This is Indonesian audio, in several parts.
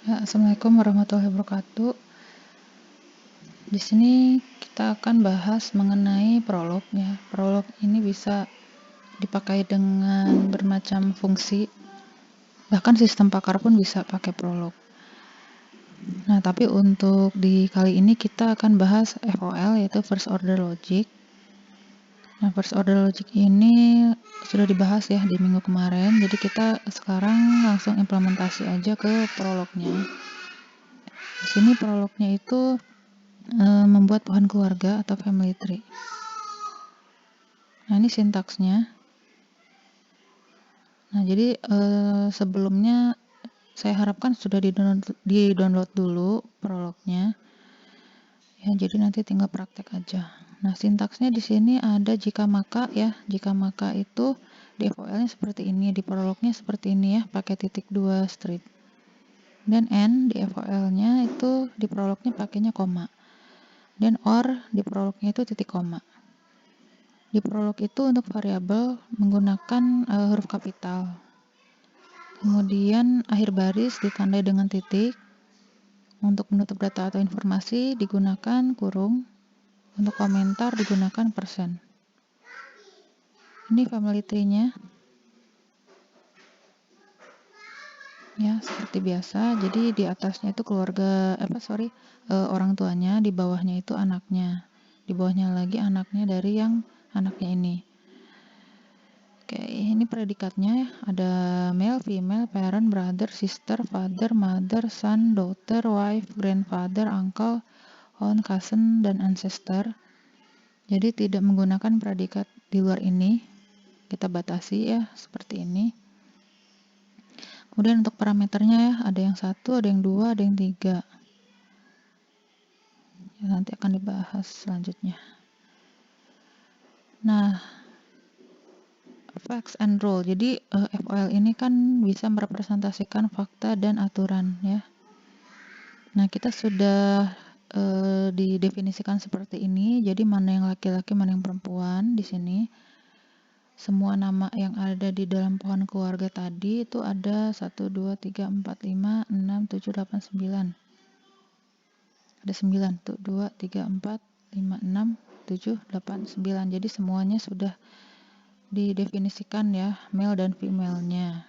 Ya, Assalamualaikum warahmatullahi wabarakatuh. Di sini kita akan bahas mengenai prolog ya. Prolog ini bisa dipakai dengan bermacam fungsi. Bahkan sistem pakar pun bisa pakai prolog. Nah, tapi untuk di kali ini kita akan bahas FOL, yaitu First Order Logic. Nah, First Order Logic ini sudah dibahas ya di minggu kemarin. Jadi kita sekarang langsung implementasi aja ke prolognya. Di sini prolognya itu membuat pohon keluarga atau family tree. Nah, ini sintaksnya. Nah, jadi sebelumnya saya harapkan sudah di-download dulu prolognya. Ya, jadi nanti tinggal praktek aja. Nah, sintaksnya di sini ada jika maka ya. Jika maka itu di FOL-nya seperti ini, di prolognya seperti ini ya, pakai titik 2 strip. Dan N di FOL-nya itu di prolognya pakainya koma. Dan OR di prolognya itu titik koma. Di prolog itu untuk variabel menggunakan huruf kapital. Kemudian akhir baris ditandai dengan titik. Untuk menutup data atau informasi digunakan kurung. Untuk komentar digunakan persen. Ini family tree-nya. Ya, seperti biasa. Jadi di atasnya itu keluarga orang tuanya, di bawahnya itu anaknya. Di bawahnya lagi anaknya dari yang anaknya ini. Oke, ini predikatnya ya. Ada male, female, parent, brother, sister, father, mother, son, daughter, wife, grandfather, uncle, aunt, cousin, dan ancestor. Jadi tidak menggunakan predikat di luar ini. Kita batasi ya, seperti ini. Kemudian untuk parameternya ya, ada yang 1, ada yang 2, ada yang 3. Ya, nanti akan dibahas selanjutnya. Nah, facts and rule. Jadi FOL ini kan bisa merepresentasikan fakta dan aturan ya. Nah, kita sudah didefinisikan seperti ini. Jadi mana yang laki-laki, mana yang perempuan di sini. Semua nama yang ada di dalam pohon keluarga tadi itu ada 1, 2, 3, 4, 5, 6, 7, 8, 9. Ada 9 tuh, 2, 3, 4, 5, 6, 7, 8, 9. Jadi semuanya sudah didefinisikan ya, male dan female-nya.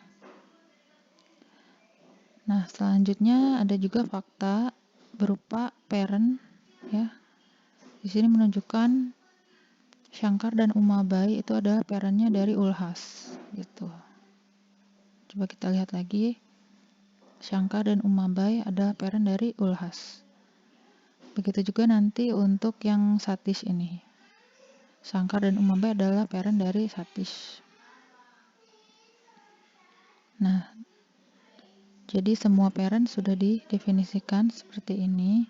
Nah, selanjutnya ada juga fakta berupa parent ya. Di sini menunjukkan Shankar dan Umabai itu adalah parent-nya dari Ulhas gitu. Coba kita lihat lagi. Shankar dan Umabai adalah parent dari Ulhas. Begitu juga nanti untuk yang Satish ini. Shankar dan Umabai adalah parent dari Satish. Nah, jadi semua parent sudah didefinisikan seperti ini.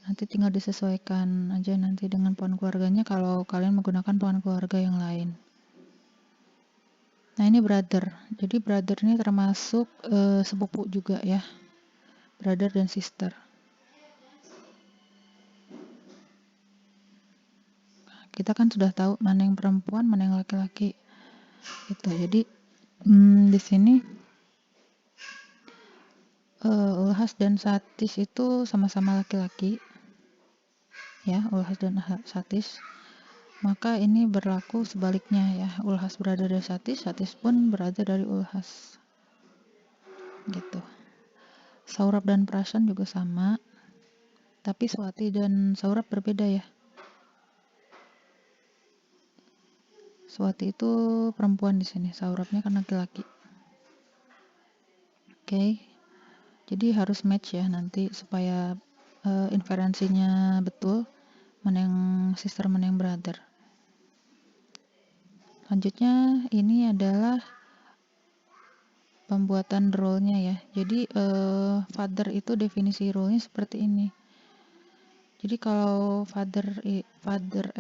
Nanti tinggal disesuaikan aja nanti dengan pohon keluarganya kalau kalian menggunakan pohon keluarga yang lain. Nah, ini brother. Jadi brother ini termasuk sepupu juga ya. Brother dan sister. Nah, kita kan sudah tahu mana yang perempuan, mana yang laki-laki. Gitu. Jadi di sini Ulhas dan Satish itu sama-sama laki-laki. Ya, Ulhas dan Satish. Maka ini berlaku sebaliknya ya. Ulhas berada dari Satish, Satish pun berada dari Ulhas. Gitu. Saurabh dan Prasan juga sama. Tapi Swati dan Saurabh berbeda ya. Swati itu perempuan di sini, Saurabhnya kan laki-laki. Oke. Jadi harus match ya nanti supaya inferensinya betul. Mana yang sister, mana yang brother. Selanjutnya ini adalah pembuatan role-nya ya. Jadi father itu definisi role-nya seperti ini. Jadi kalau father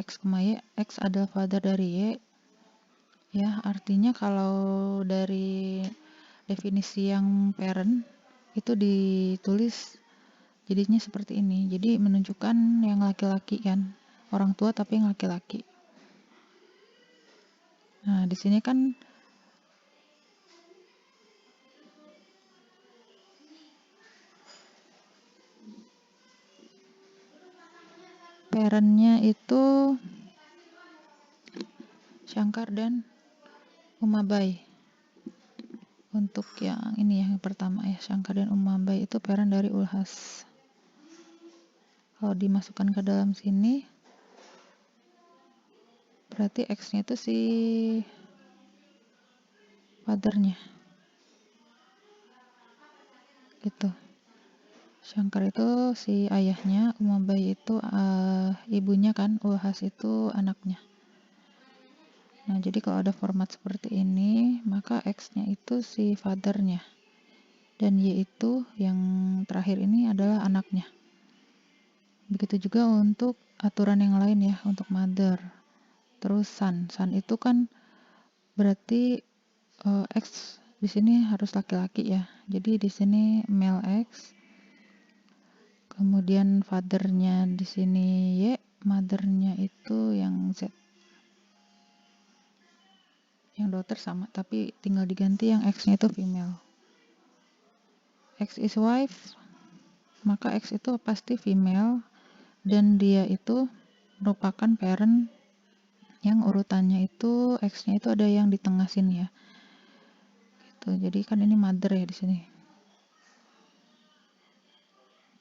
X, Y, X adalah father dari Y, ya artinya kalau dari definisi yang parent itu ditulis jadinya seperti ini. Jadi menunjukkan yang laki-laki kan, orang tua tapi yang laki-laki. Nah, di sini kan parentnya itu Shankar dan Umabai. Untuk yang ini yang pertama ya, Shankar dan Umabai itu parent dari Ulhas. Kalau dimasukkan ke dalam sini, berarti X-nya itu si fathernya, gitu. Shankar itu si ayahnya, Umabai itu ibunya kan, Ulhas itu anaknya. Nah, jadi kalau ada format seperti ini, maka X-nya itu si fathernya. Dan Y itu yang terakhir ini adalah anaknya. Begitu juga untuk aturan yang lain ya, untuk mother. Terus son. Son itu kan berarti X di sini harus laki-laki ya. Jadi di sini male X. Kemudian fathernya di sini Y, mothernya itu yang Z. Yang daughter sama, tapi tinggal diganti yang X-nya itu female. X is wife, maka X itu pasti female, dan dia itu merupakan parent yang urutannya itu X-nya itu ada yang di tengah sini ya. Gitu. Jadi kan ini mother ya di sini.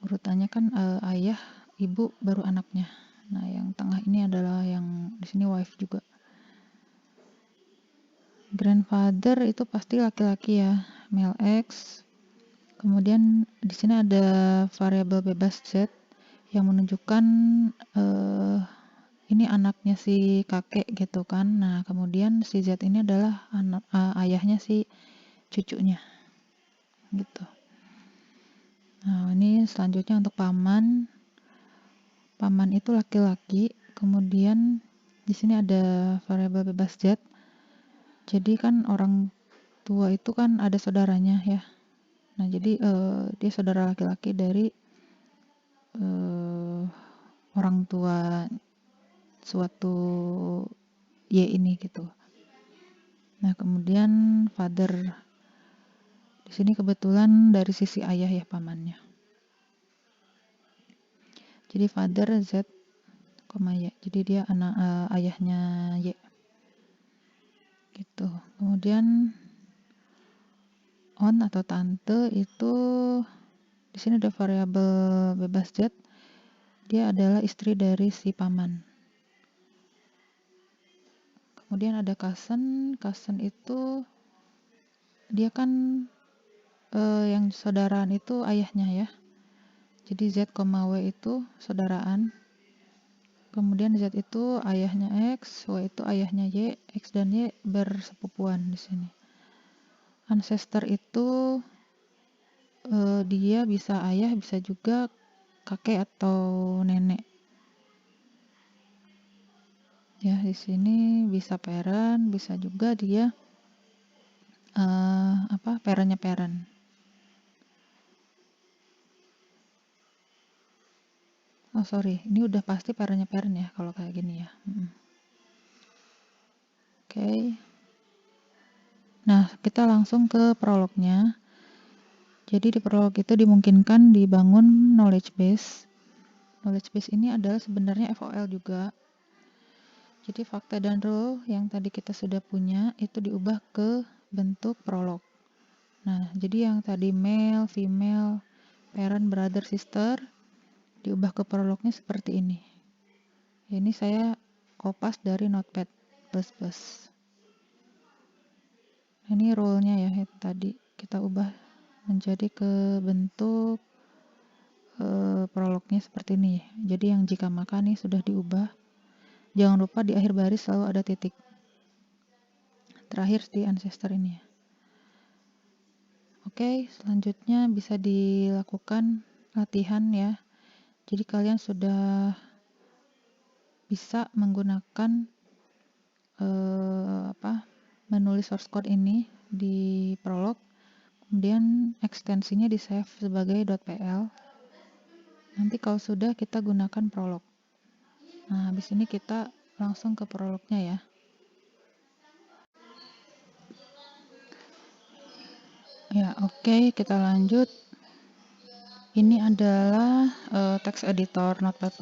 Urutannya kan ayah, ibu, baru anaknya. Nah, yang tengah ini adalah yang di sini wife juga. Grandfather itu pasti laki-laki ya, male X. Kemudian di sini ada variabel bebas Z yang menunjukkan ini anaknya si kakek gitu kan. Nah, kemudian si Z ini adalah ayahnya si cucunya. Gitu. Nah, ini selanjutnya untuk paman. Paman itu laki-laki. Kemudian di sini ada variabel bebas Z. Jadi kan orang tua itu kan ada saudaranya ya. Nah, jadi dia saudara laki-laki dari orang tua suatu Y ini gitu. Nah, kemudian father di sini kebetulan dari sisi ayah ya pamannya. Jadi father Z, Y. Jadi dia anak ayahnya Y. Gitu. Kemudian on atau tante itu di sini ada variabel bebas Z. Dia adalah istri dari si paman. Kemudian ada cousin. Cousin itu dia kan yang saudaraan itu ayahnya ya. Jadi Z, W itu saudaraan. Kemudian Z itu ayahnya X, Y itu ayahnya Y, X dan Y bersepupuan di sini. Ancestor itu dia bisa ayah, bisa juga kakek atau nenek. Ya, di sini bisa parent, bisa juga dia parentnya parent. Oh sorry, ini udah pasti parentnya parent ya kalau kayak gini ya. Oke. Nah, kita langsung ke prolognya. Jadi di prolog itu dimungkinkan dibangun knowledge base. Knowledge base ini adalah sebenarnya FOL juga. Jadi fakta dan role yang tadi kita sudah punya itu diubah ke bentuk prolog. Nah, jadi yang tadi male, female, parent, brother, sister diubah ke prolognya seperti ini. Ini saya kopas dari Notepad++. Ini role-nya ya tadi kita ubah menjadi ke bentuk prolognya seperti ini. Jadi yang jika maka nih sudah diubah. Jangan lupa di akhir baris selalu ada titik. Terakhir di ancestor ini ya. Oke, selanjutnya bisa dilakukan latihan ya. Jadi kalian sudah bisa menggunakan menulis source code ini di Prolog. Kemudian ekstensinya di save sebagai .pl. Nanti kalau sudah kita gunakan Prolog. Nah, habis ini kita langsung ke prolognya ya. Ya, oke, kita lanjut. Ini adalah text editor Notepad++.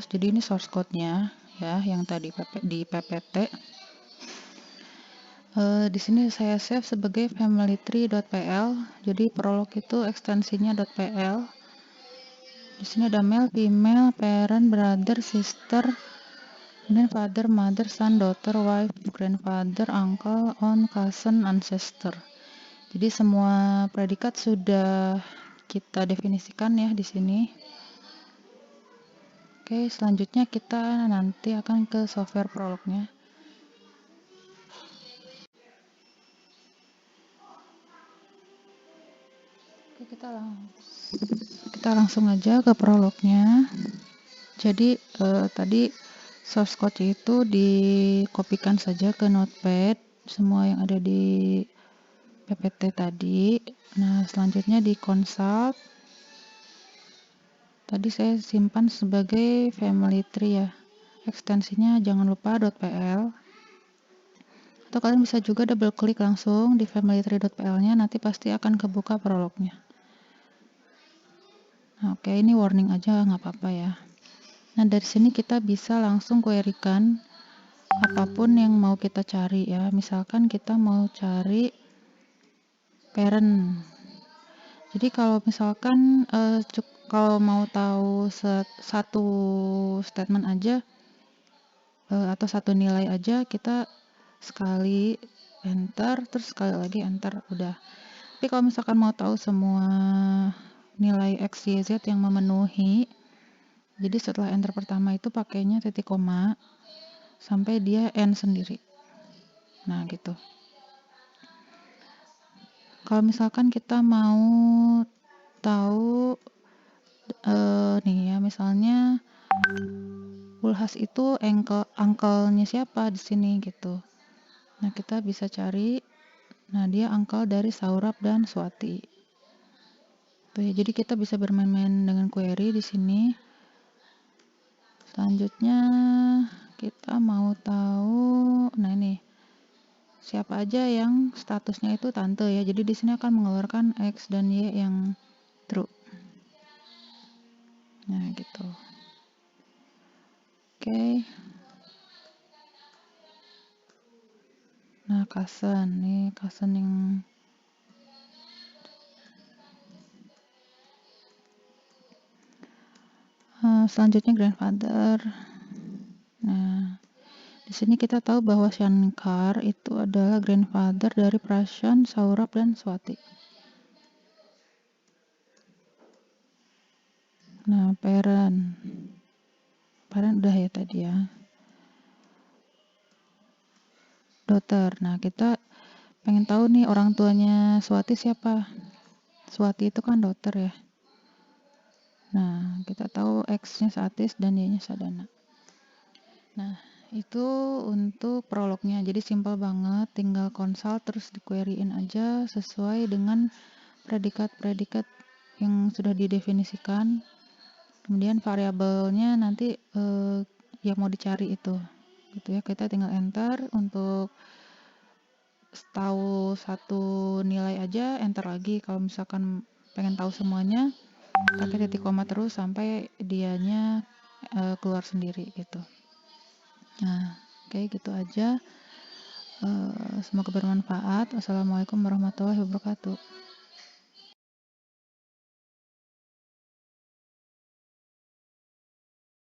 Jadi ini source code-nya ya, yang tadi di PPT. Di sini saya save sebagai familytree.pl. Jadi prolog itu ekstensinya .pl. Di sini ada male, female, parent, brother, sister, kemudian father, mother, son, daughter, wife, grandfather, uncle, aunt, cousin, ancestor. Jadi semua predikat sudah kita definisikan ya di sini. Oke, selanjutnya kita nanti akan ke software prolognya. Oke, kita langsung aja ke prolognya. Jadi tadi source code itu dikopikan saja ke Notepad, semua yang ada di PPT tadi. Nah, selanjutnya di consult. Tadi saya simpan sebagai family tree ya. Ekstensinya jangan lupa .pl. Atau kalian bisa juga double klik langsung di familytree.pl-nya, nanti pasti akan kebuka prolognya. Nah, oke, ini warning aja nggak apa-apa ya. Nah, dari sini kita bisa langsung query-kan apapun yang mau kita cari ya. Misalkan kita mau cari parent. Jadi kalau misalkan kalau mau tahu satu statement aja atau satu nilai aja, kita sekali enter, terus sekali lagi enter, udah. Tapi kalau misalkan mau tahu semua nilai X, Y, Z yang memenuhi, jadi setelah enter pertama itu pakainya titik koma sampai dia N sendiri. Nah, gitu. Kalau misalkan kita mau tahu nih ya, misalnya Ulhas itu uncle-nya siapa di sini gitu. Nah, kita bisa cari. Nah, dia uncle dari Saurabh dan Swati. Tuh ya, jadi kita bisa bermain-main dengan query di sini. Selanjutnya kita mau tahu, nah ini siapa aja yang statusnya itu tante ya. Jadi di sini akan mengeluarkan X dan Y yang true. Nah, gitu. Oke. Nah, cousin nih, cousin yang selanjutnya grandfather. Nah, di sini kita tahu bahwa Shankar itu adalah grandfather dari Prashant, Saurabh, dan Swati. Nah, parent udah ya tadi ya. Daughter. Nah, kita pengen tahu nih orang tuanya Swati siapa. Swati itu kan daughter ya. Nah, kita tahu X-nya Satis dan Y-nya Sadana. Nah, itu untuk prolognya. Jadi simpel banget, tinggal consult terus di query-in aja sesuai dengan predikat-predikat yang sudah didefinisikan. Kemudian variabelnya nanti yang mau dicari itu. Gitu ya, kita tinggal enter. Untuk tahu satu nilai aja enter lagi. Kalau misalkan pengen tahu semuanya, pakai titik koma terus sampai dianya keluar sendiri gitu. Nah, oke, gitu aja. Semoga bermanfaat. Wassalamualaikum warahmatullahi wabarakatuh.